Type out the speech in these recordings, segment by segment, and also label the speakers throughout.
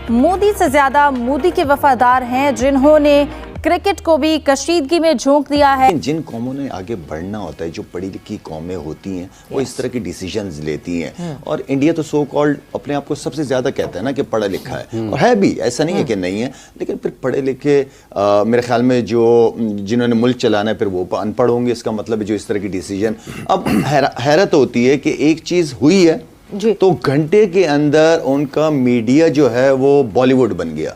Speaker 1: मोदी से ज्यादा मोदी के वफादार हैं, जिन्होंने क्रिकेट को भी कशीदगी में झोंक दिया है।
Speaker 2: जिन कौमों ने आगे बढ़ना होता है, जो पढ़ी लिखी कौमें होती हैं, वो इस तरह की डिसीजंस लेती हैं। और इंडिया तो सो कॉल्ड अपने आप को सबसे ज्यादा कहता है ना कि पढ़ा लिखा है, और है भी, ऐसा नहीं है कि नहीं है, लेकिन फिर पढ़े लिखे मेरे ख्याल में जो जिन्होंने मुल्क चलाना है फिर वो अनपढ़ होंगे। इसका मतलब है जो इस तरह की डिसीजन। अब हैरत होती है कि एक चीज हुई है तो घंटे के अंदर उनका मीडिया जो है वो बॉलीवुड बन गया।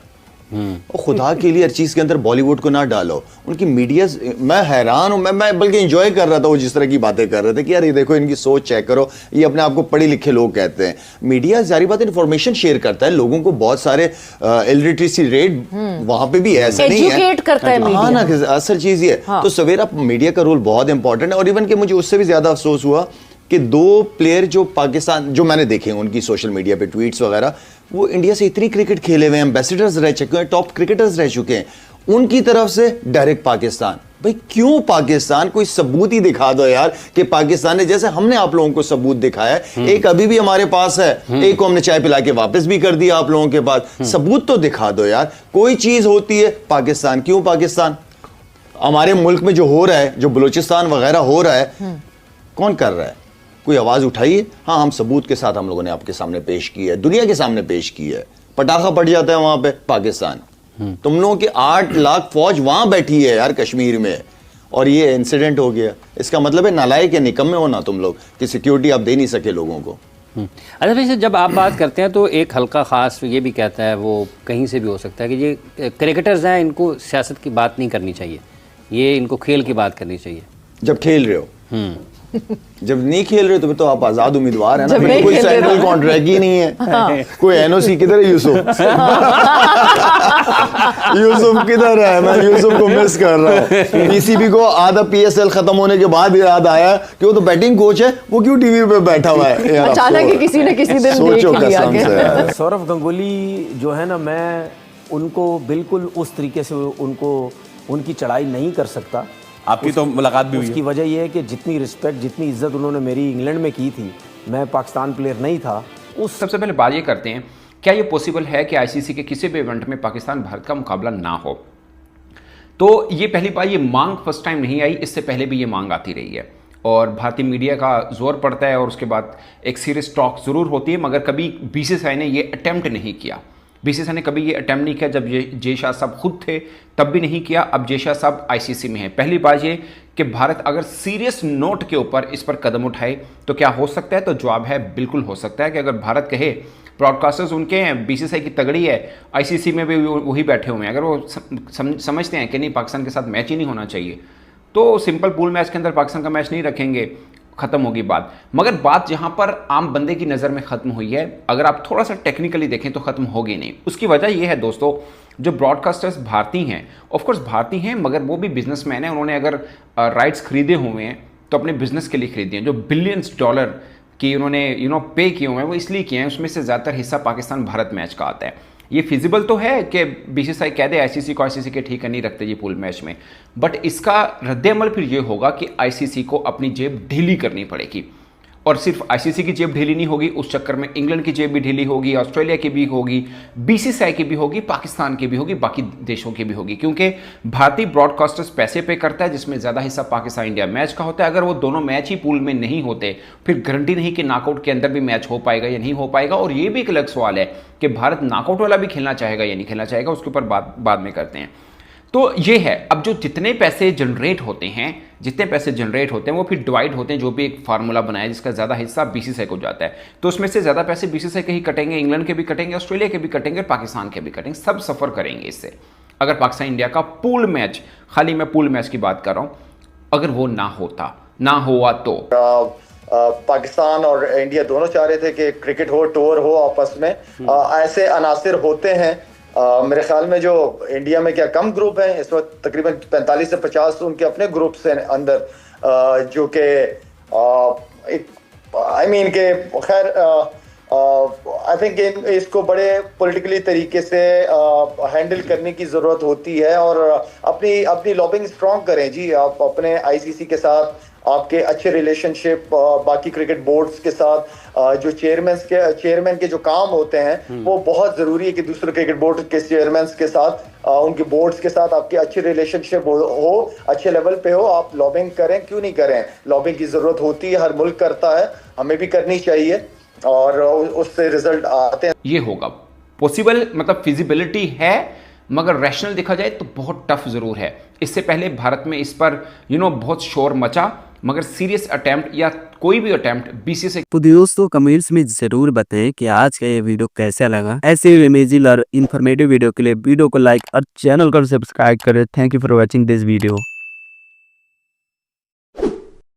Speaker 2: और खुदा के लिए हर चीज के अंदर बॉलीवुड को ना डालो। उनकी मीडिया, मैं हैरान हूं, मैं बल्कि एंजॉय कर रहा था वो जिस तरह की बातें कर रहे थे कि यार ये देखो इनकी सोच चेक करो, ये अपने आप को पढ़े लिखे लोग कहते हैं। मीडिया जारी बात इंफॉर्मेशन शेयर करता है लोगों को, बहुत सारे इलिटरेसी रेट वहां पे भी ऐसा नहीं है,
Speaker 3: एजुकेट करता है मीडिया।
Speaker 2: हाँ ना, असल चीज ये तो सवेरा मीडिया का रोल बहुत इंपॉर्टेंट है। और इवन कि मुझे उससे भी ज्यादा अफसोस हुआ कि दो प्लेयर जो पाकिस्तान, जो मैंने देखे उनकी सोशल मीडिया पे ट्वीट्स वगैरह, वो इंडिया से इतनी क्रिकेट खेले हुए हैं, एम्बेसडर्स रह चुके हैं, टॉप क्रिकेटर्स रह चुके हैं, उनकी तरफ से डायरेक्ट पाकिस्तान। भाई क्यों पाकिस्तान? कोई सबूत ही दिखा दो यार कि पाकिस्तान ने, जैसे हमने आप लोगों को सबूत दिखाया है, एक अभी भी हमारे पास है, एक को हमने चाय पिला के वापस भी कर दिया आप लोगों के पास। सबूत तो दिखा दो यार। कोई चीज होती है पाकिस्तान, क्यों पाकिस्तान? हमारे मुल्क में जो हो रहा है, जो बलूचिस्तान वगैरह हो रहा है, कौन कर रहा है? कोई आवाज उठाइए। हाँ, हम सबूत के साथ हम लोगों ने आपके सामने पेश की है, दुनिया के सामने पेश की है। पटाखा पड़ जाता है वहां पे पाकिस्तान। तुम लोगों की 8 लाख फौज वहां बैठी है यार कश्मीर में, और ये इंसिडेंट हो गया। इसका मतलब है नालायक या निकम्मे हो ना तुम लोग कि सिक्योरिटी आप दे नहीं सके लोगों को।
Speaker 4: अच्छा, वैसे जब आप बात करते हैं तो एक हल्का ख़ास ये भी कहता है, वो कहीं से भी हो सकता है कि ये क्रिकेटर्स हैं, इनको सियासत की बात नहीं करनी चाहिए, ये इनको खेल की बात करनी चाहिए।
Speaker 2: जब खेल रहे हो, जब नहीं खेल रहे तो आप आजाद उम्मीदवार है ना, कोई सेंट्रल कॉन्ट्रैक्ट ही नहीं है। हाँ। कोई एनओसी किधर है? यूसुफ यूसुफ किधर है? मैं यूसुफ को मिस कर रहा हूँ। पीसीबी को आधा पीएसएल खत्म होने के बाद याद आया कि वो तो बैटिंग कोच है, वो क्यों टीवी पे बैठा हुआ है?
Speaker 3: अचानक ही किसी ने किसी दिन
Speaker 2: सोचो कसम से।
Speaker 5: सौरव गंगुली जो है ना, मैं उनको बिल्कुल उस तरीके से उनकी चढ़ाई नहीं कर सकता।
Speaker 6: आपकी तो मुलाकात भी हुई है।
Speaker 5: उसकी वजह यह है कि जितनी रिस्पेक्ट, जितनी इज्जत उन्होंने मेरी इंग्लैंड में की थी, मैं पाकिस्तान प्लेयर नहीं था उस।
Speaker 7: सबसे पहले बात ये करते हैं, क्या ये पॉसिबल है कि आईसीसी के किसी भी इवेंट में पाकिस्तान भारत का मुकाबला ना हो? तो ये पहली बार, ये मांग फर्स्ट टाइम नहीं आई, इससे पहले भी ये मांग आती रही है और भारतीय मीडिया का जोर पड़ता है और उसके बाद एक सीरियस टॉक जरूर होती है, मगर कभी बीसीसीआई ने ये अटेम्प्ट नहीं किया। बीसीसीआई ने कभी ये अटेम्प्ट नहीं किया। जब जय शाह साहब खुद थे तब भी नहीं किया, अब जय शाह साहब आईसीसी में है। पहली बात ये कि भारत अगर सीरियस नोट के ऊपर इस पर कदम उठाए तो क्या हो सकता है? तो जवाब है बिल्कुल हो सकता है कि अगर भारत कहे, ब्रॉडकास्टर्स उनके हैं, बीसीसीआई की तगड़ी है, आईसीसी में भी वही बैठे हुए हैं, अगर वो समझते हैं कि नहीं पाकिस्तान के साथ मैच ही नहीं होना चाहिए, तो सिंपल पूल मैच के अंदर पाकिस्तान का मैच नहीं रखेंगे, खत्म होगी बात। मगर बात जहां पर आम बंदे की नज़र में ख़त्म हुई है, अगर आप थोड़ा सा टेक्निकली देखें तो ख़त्म होगी नहीं। उसकी वजह यह है दोस्तों, जो ब्रॉडकास्टर्स भारतीय हैं, ऑफकोर्स भारतीय हैं, मगर वो भी बिजनेसमैन हैं। उन्होंने अगर राइट्स खरीदे हुए हैं तो अपने बिजनेस के लिए खरीदे हैं। जो बिलियंस डॉलर की उन्होंने पे किए हुए हैं, वो इसलिए किए हैं, उसमें से ज़्यादातर हिस्सा पाकिस्तान भारत मैच का आता है। ये फिजिबल तो है कि बीसीसीआई कह दे आईसीसी को, आईसीसी के ठीक है नहीं रखते ये पूल मैच में, बट इसका रद्द-ए-अमल फिर ये होगा कि आईसीसी को अपनी जेब ढीली करनी पड़ेगी। और सिर्फ आईसीसी की जेब ढीली नहीं होगी, उस चक्कर में इंग्लैंड की जेब भी ढीली होगी, ऑस्ट्रेलिया की भी होगी, बीसीसीआई की भी होगी, पाकिस्तान की भी होगी, बाकी देशों की भी होगी, क्योंकि भारतीय ब्रॉडकास्टर्स पैसे पे करता है जिसमें ज़्यादा हिस्सा पाकिस्तान इंडिया मैच का होता है। अगर वो दोनों मैच ही पूल में नहीं होते, फिर गारंटी नहीं कि नॉकआउट के अंदर भी मैच हो पाएगा या नहीं हो पाएगा। और ये भी एक अलग सवाल है कि भारत नॉकआउट वाला भी खेलना चाहेगा या नहीं खेलना चाहेगा, उसके ऊपर बाद में करते हैं। तो ये है, अब जो जितने पैसे जनरेट होते हैं वो फिर डिवाइड होते हैं, जो भी एक फार्मूला बनाया जिसका ज़्यादा हिस्सा बीसीसीआई को जाता है, तो उसमें से ज़्यादा पैसे बीसीसीआई के ही कटेंगे, इंग्लैंड के भी कटेंगे, ऑस्ट्रेलिया के भी कटेंगे, पाकिस्तान के भी कटेंगे, सब सफ़र करेंगे इससे। अगर पाकिस्तान इंडिया का पूल मैच, खाली मैं पूल मैच की बात कर रहा हूँ, अगर वो ना हुआ तो
Speaker 8: पाकिस्तान और इंडिया दोनों चाह रहे थे कि क्रिकेट हो, टूर हो आपस में, ऐसे अनासिर होते हैं। मेरे ख्याल में जो इंडिया में क्या कम ग्रुप हैं इस वक्त, तकरीबन 45 से 50 उनके अपने ग्रुप्स हैं अंदर, जो कि के खैर आई थिंक इसको बड़े पॉलिटिकली तरीके से हैंडल करने की ज़रूरत होती है और अपनी लॉबिंग स्ट्रॉन्ग करें जी। आप अपने आईसीसी के साथ आपके अच्छे रिलेशनशिप बाकी क्रिकेट बोर्ड्स के साथ, जो चेयरमैन के जो काम होते हैं वो बहुत जरूरी है कि दूसरे क्रिकेट बोर्ड के चेयरमैन के साथ, उनके बोर्ड्स के साथ आपकी अच्छी रिलेशनशिप हो, अच्छे लेवल पे हो। आप लॉबिंग करें, क्यों नहीं करें, लॉबिंग की जरूरत होती है, हर मुल्क करता है, हमें भी करनी चाहिए और उससे रिजल्ट आते हैं।
Speaker 7: ये होगा पॉसिबल, मतलब फिजिबिलिटी है, मगर रैशनल देखा जाए तो बहुत टफ जरूर है। इससे पहले भारत में इस पर बहुत शोर मचा, मगर सीरियस अटेम्प्ट या कोई भी अटेम्प्ट बीसीसीआई।
Speaker 9: तो दोस्तों कमेंट्स में जरूर बताएं कि आज का ये वीडियो कैसा लगा। ऐसे इमेजिंग और इन्फॉर्मेटिव वीडियो के लिए वीडियो को लाइक और चैनल को सब्सक्राइब करें। Thank you for watching this video.